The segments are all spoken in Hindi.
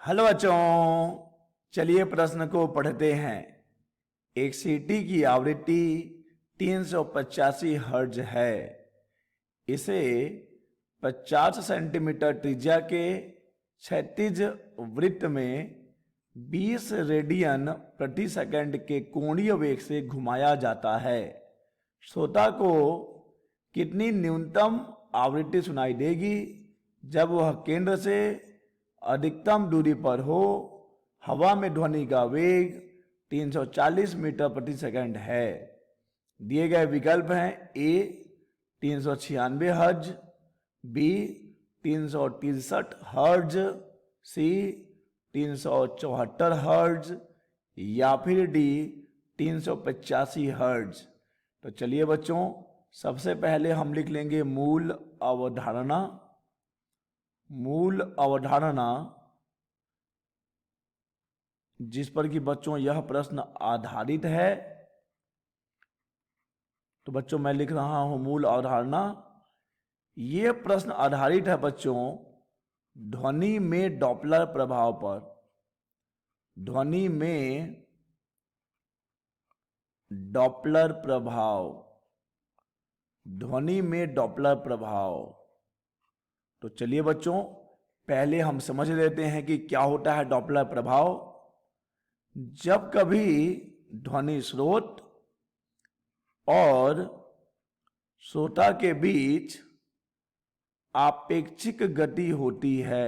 हेलो बच्चों, चलिए प्रश्न को पढ़ते हैं। एक सीटी की आवृत्ति 385 हर्ट्ज है। इसे 50 सेंटीमीटर त्रिज्या के क्षैतिज वृत्त में 20 रेडियन प्रति सेकंड के कोणीय वेग से घुमाया जाता है। श्रोता को कितनी न्यूनतम आवृत्ति सुनाई देगी जब वह केंद्र से अधिकतम दूरी पर हो? हवा में ध्वनि का वेग 340 मीटर प्रति सेकंड है। दिए गए विकल्प हैं: ए 396 हर्ट्ज, बी 363 हर्ट्ज, सी 374 हर्ट्ज या फिर डी 385 हर्ट्ज। तो चलिए बच्चों, सबसे पहले हम लिख लेंगे मूल अवधारणा। मूल अवधारणा जिस पर कि बच्चों यह प्रश्न आधारित है। तो बच्चों मैं लिख रहा हूं मूल अवधारणा। यह प्रश्न आधारित है बच्चों ध्वनि में डॉपलर प्रभाव पर। ध्वनि में डॉपलर प्रभाव, ध्वनि में डॉपलर प्रभाव। तो चलिए बच्चों, पहले हम समझ लेते हैं कि क्या होता है डॉपलर प्रभाव। जब कभी ध्वनि स्रोत और श्रोता के बीच आपेक्षिक गति होती है,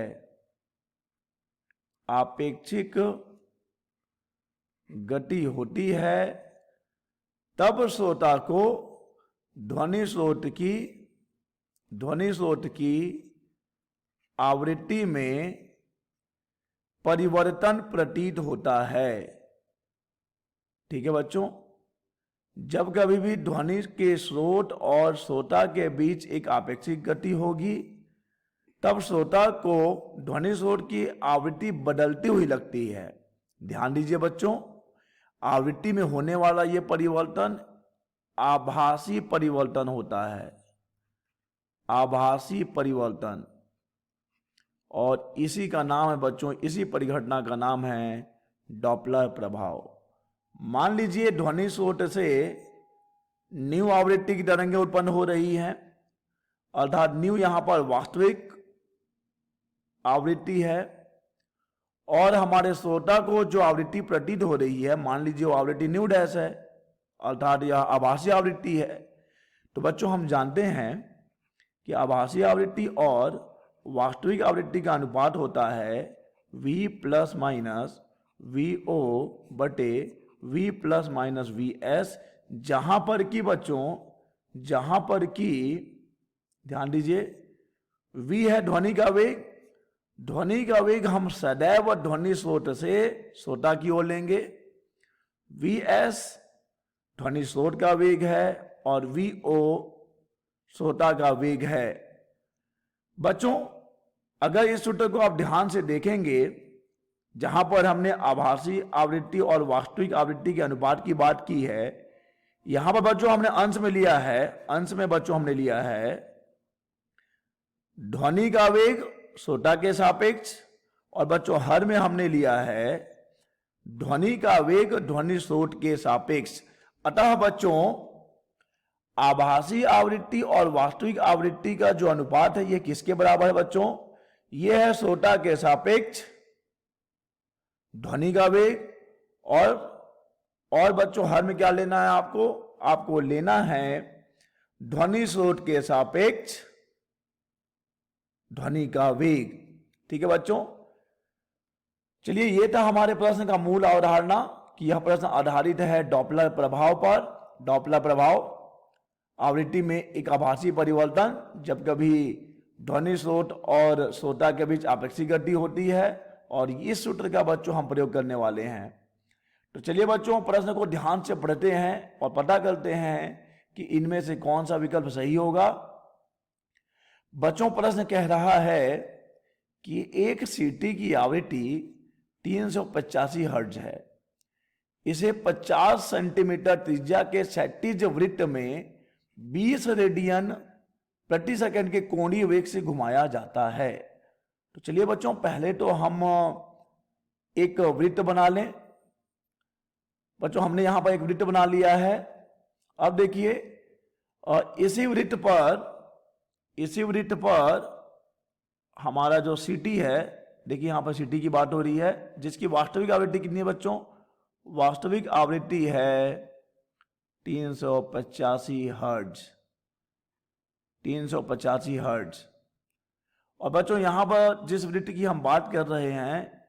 आपेक्षिक गति होती है, तब श्रोता को ध्वनि स्रोत की आवृत्ति में परिवर्तन प्रतीत होता है। ठीक है बच्चों, जब कभी भी ध्वनि के स्रोत और श्रोता के बीच एक आपेक्षिक गति होगी, तब श्रोता को ध्वनि स्रोत की आवृत्ति बदलती हुई लगती है। ध्यान दीजिए बच्चों, आवृत्ति में होने वाला यह परिवर्तन आभासी परिवर्तन होता है, आभासी परिवर्तन। और इसी का नाम है बच्चों, इसी परिघटना का नाम है डॉपलर प्रभाव। मान लीजिए ध्वनि स्रोत से न्यू आवृत्ति की तरंगें उत्पन्न हो रही हैं, अर्थात न्यू यहां पर वास्तविक आवृत्ति है, और हमारे श्रोता को जो आवृत्ति प्रतीत हो रही है, मान लीजिए वो आवृत्ति न्यू डैश है, अर्थात यह आभासी आवृत्ति है। तो बच्चों हम जानते हैं कि आभासी आवृत्ति और वास्तविक आवृत्ति का अनुपात होता है V प्लस माइनस VO बटे V प्लस माइनस VS, जहां पर कि बच्चों, जहां पर कि ध्यान दीजिए V है ध्वनि का वेग। ध्वनि का वेग हम सदैव ध्वनि स्रोत से श्रोता की ओर लेंगे। VS ध्वनि स्रोत का वेग है और VO श्रोता का वेग है। बच्चों अगर इस सूत्र को आप ध्यान से देखेंगे, जहां पर हमने आभासी आवृत्ति और वास्तविक आवृत्ति के अनुपात की बात की है, यहां पर बच्चों हमने अंश में लिया है, अंश में बच्चों हमने लिया है ध्वनि का वेग श्रोता के सापेक्ष, और बच्चों हर में हमने लिया है ध्वनि का वेग ध्वनि स्रोत के सापेक्ष। अतः बच्चों आभासी आवृत्ति और वास्तविक आवृत्ति का जो अनुपात है, यह किसके बराबर है बच्चों? यह है श्रोता के सापेक्ष ध्वनि का वेग, और बच्चों हर में क्या लेना है आपको? आपको लेना है ध्वनि स्रोत के सापेक्ष ध्वनि का वेग। ठीक है बच्चों, चलिए यह था हमारे प्रश्न का मूल अवधारणा कि यह प्रश्न आधारित है डॉपलर प्रभाव पर। डॉपलर प्रभाव आवृत्ति में एक आभासी परिवर्तन, जब कभी ध्वनि स्रोत और श्रोता के बीच आपेक्षिक गति होती है, और इस सूत्र का बच्चों हम प्रयोग करने वाले हैं। तो चलिए बच्चों प्रश्न को ध्यान से पढ़ते हैं और पता करते हैं कि इनमें से कौन सा विकल्प सही होगा। बच्चों प्रश्न कह रहा है कि एक सीटी की आवृत्ति 385 हर्ट्ज है। इसे 50 सेंटीमीटर त्रिज्या के क्षैतिज वृत्त में 20 रेडियन प्रति सेकंड के कोणीय वेग से घुमाया जाता है। तो चलिए बच्चों पहले तो हम एक वृत्त बना लें। बच्चों हमने यहां पर एक वृत्त बना लिया है। अब देखिए इसी वृत्त पर हमारा जो सिटी है, देखिए यहां पर सिटी की बात हो रही है, जिसकी वास्तविक आवृत्ति कितनी है बच्चों? वास्तविक आवृत्ति है 385 हर्ट्ज, 385 हर्ट्ज। और बच्चों यहां पर जिस वृत्त की हम बात कर रहे हैं,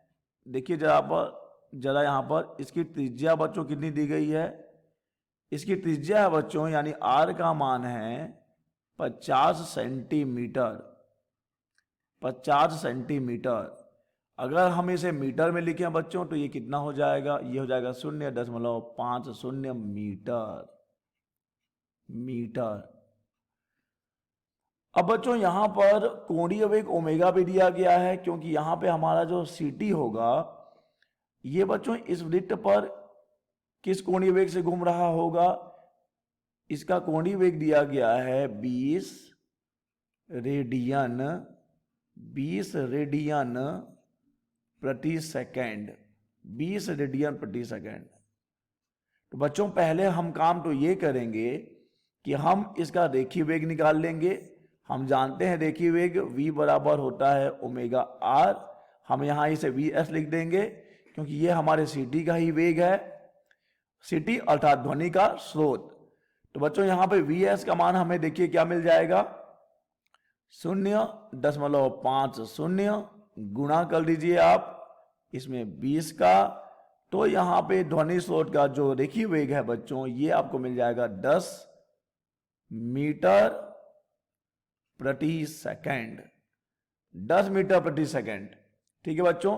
देखिए जरा यहां पर इसकी त्रिज्या बच्चों कितनी दी गई है? इसकी त्रिज्या है बच्चों, यानी आर का मान है 50 सेंटीमीटर, 50 सेंटीमीटर। अगर हम इसे मीटर में लिखें बच्चों तो ये कितना हो जाएगा? ये हो जाएगा 0.50 मीटर, मीटर। अब बच्चों यहां पर कोणीय वेग ओमेगा भी दिया गया है, क्योंकि यहां पे हमारा जो सीटी होगा ये बच्चों इस वृत्त पर किस कोणीय वेग से घूम रहा होगा? इसका कोणीय वेग दिया गया है 20 रेडियन, 20 रेडियन प्रति सेकंड, 20 रेडियन प्रति सेकंड। तो बच्चों पहले हम काम तो ये करेंगे कि हम इसका रेखीय वेग निकाल लेंगे। हम जानते हैं रेखीय वेग v बराबर होता है ओमेगा आर। हम यहां इसे vs लिख देंगे, क्योंकि ये हमारे सीटी का ही वेग है, सीटी अर्थात ध्वनि का स्रोत। तो बच्चों यहां पे vs का मान हमें देखिए क्या मिल जाएगा? 0.50 गुणा कर लीजिए आप इसमें 20 का, तो यहां पे ध्वनि स्रोत का जो रेखीय वेग है बच्चों ये आपको मिल जाएगा 10 मीटर प्रति सेकंड, 10 मीटर प्रति सेकंड। ठीक है बच्चों।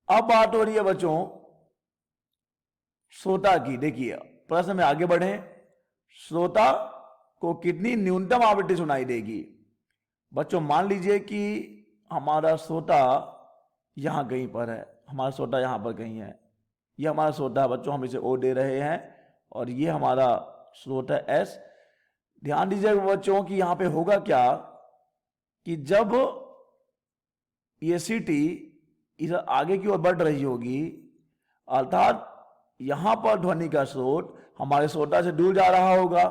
अब बात हो रही है बच्चों श्रोता की। देखिए प्रश्न में आगे बढ़े, श्रोता को कितनी न्यूनतम आवृत्ति सुनाई देगी? बच्चों मान लीजिए कि हमारा श्रोता यहां कहीं पर है, हमारा श्रोता यहां पर कहीं है, ये हमारा श्रोता है बच्चों, हम इसे ओ दे रहे हैं, और ये हमारा स्रोत है एस। ध्यान दीजिएगा बच्चों कि यहां पे होगा क्या कि जब ये सीटी इधर आगे की ओर बढ़ रही होगी, अर्थात यहां पर ध्वनि का स्रोत हमारे श्रोता से दूर जा रहा होगा।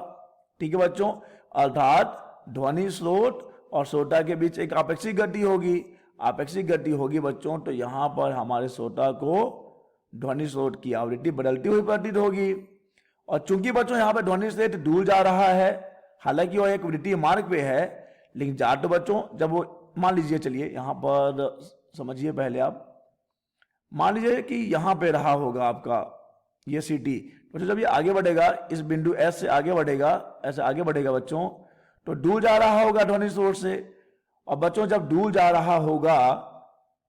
ठीक है बच्चों, अर्थात ध्वनि स्रोत और श्रोता के बीच एक आपेक्षिक गति होगी। आपेक्षिक गति होगी बच्चों, तो यहां पर हमारे श्रोता को ध्वनि स्रोत की आवृत्ति बदलती हुई प्रतीत होगी। और चूंकि बच्चों यहां पर ध्वनि स्रोत दूर जा रहा है, हालांकि वो एक वृत्तीय मार्ग पे है, लेकिन जा तो बच्चों जब वो मान लीजिए, चलिए यहां पर समझिए पहले आप, मान लीजिए कि यहां पे रहा होगा आपका ये सीटी, बच्चों जब ये आगे बढ़ेगा इस बिंदु एस से आगे बढ़ेगा, ऐसे आगे बढ़ेगा बच्चों, तो दूर जा रहा होगा ध्वनि स्रोत से। और बच्चों जब दूर जा रहा होगा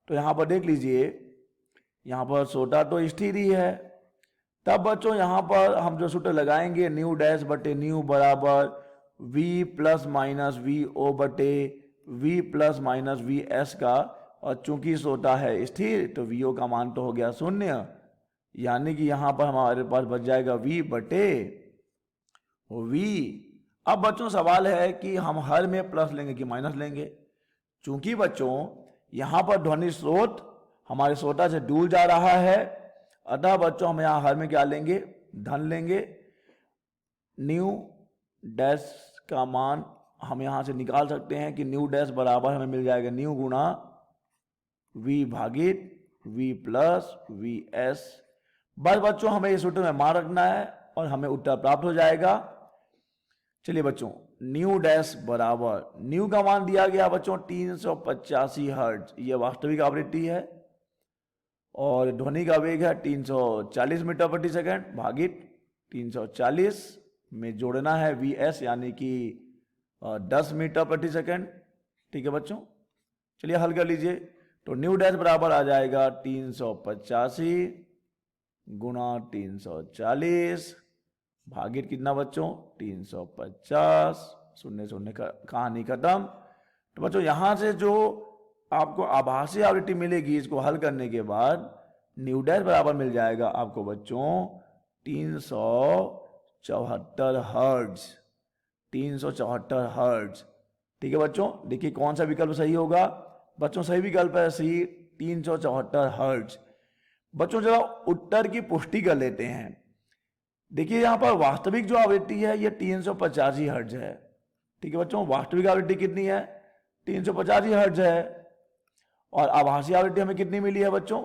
तो यहां पर देख लीजिए, यहां पर श्रोता तो स्थिर ही है। तब बच्चों यहां पर हम जो सूत्र लगाएंगे न्यू डैश बटे न्यू बराबर v plus minus v o बटे v plus minus v s का, और चूंकि श्रोता है स्थिर तो वी ओ का मान तो हो गया 0, यानी कि यहां पर हमारे पास बच जाएगा v बटे v। अब बच्चों सवाल है कि हम हर में प्लस लेंगे कि माइनस लेंगे। चूंकि बच्चों यहां पर ध्वनि स्रोत हमारे श्रोता से दूर जा रहा है, अतः बच्चों हम यहां हर में क्या लेंगे? धन लेंगे। न्यू डैश का मान हम यहां से निकाल सकते हैं कि न्यू डैश बराबर हमें मिल जाएगा न्यू गुणा v भागित v प्लस वी एस। बस बच्चों हमें इस सूत्र में मान रखना है और हमें उत्तर प्राप्त हो जाएगा। चलिए बच्चों न्यू डैश बराबर, न्यू का मान दिया गया बच्चों 385 हर्ट्ज, ये वास्तविक आवृत्ति है, और ध्वनि का वेग है 340 मीटर प्रति सेकंड भागित 340 में जोड़ना है वी एस, यानी कि 10 मीटर प्रति सेकंड। ठीक है बच्चों, चलिए हल कर लीजिए। तो न्यू डैश बराबर आ जाएगा 385 गुणा 340 भागित कितना बच्चों? 350। शून्य शून्य का कहानी खत्म। तो बच्चों यहां से जो आपको आभासी आवृत्ति मिलेगी, इसको हल करने के बाद न्यू डैश बराबर मिल जाएगा आपको बच्चों 374 हर्ट्ज, 374 हर्ट्ज। ठीक है बच्चों, देखिए कौन सा विकल्प सही होगा? बच्चों सही विकल्प है सी 374 हर्ट्ज। बच्चों जरा उत्तर की पुष्टि कर लेते हैं। देखिए यहां पर वास्तविक जो आवृत्ति है ये 385 हर्ट्ज है। ठीक है बच्चों, वास्तविक आवृत्ति कितनी है? 385 हर्ट्ज है। और आभासी आवृत्ति हमें कितनी मिली है बच्चों?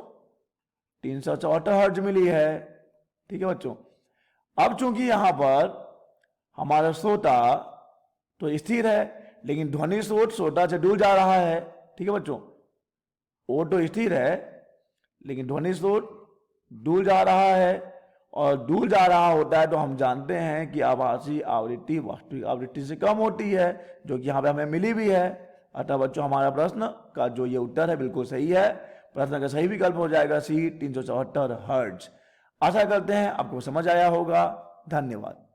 374 हर्ट्ज मिली है। ठीक है बच्चों, अब चूंकि यहां पर हमारा श्रोता तो स्थिर है, लेकिन ध्वनि स्रोत श्रोता से दूर जा रहा है। ठीक है बच्चों, वो तो स्थिर है लेकिन ध्वनि स्रोत दूर जा रहा है, और दूर जा रहा होता है तो हम जानते हैं कि आभासी आवृत्ति वास्तविक आवृत्ति से कम होती है, जो कि यहाँ पे हमें मिली भी है। अतः बच्चों हमारा प्रश्न का जो ये उत्तर है बिल्कुल सही है। प्रश्न का सही विकल्प हो जाएगा सी, 374 हर्ट्ज। आशा करते हैं आपको समझ आया होगा। धन्यवाद।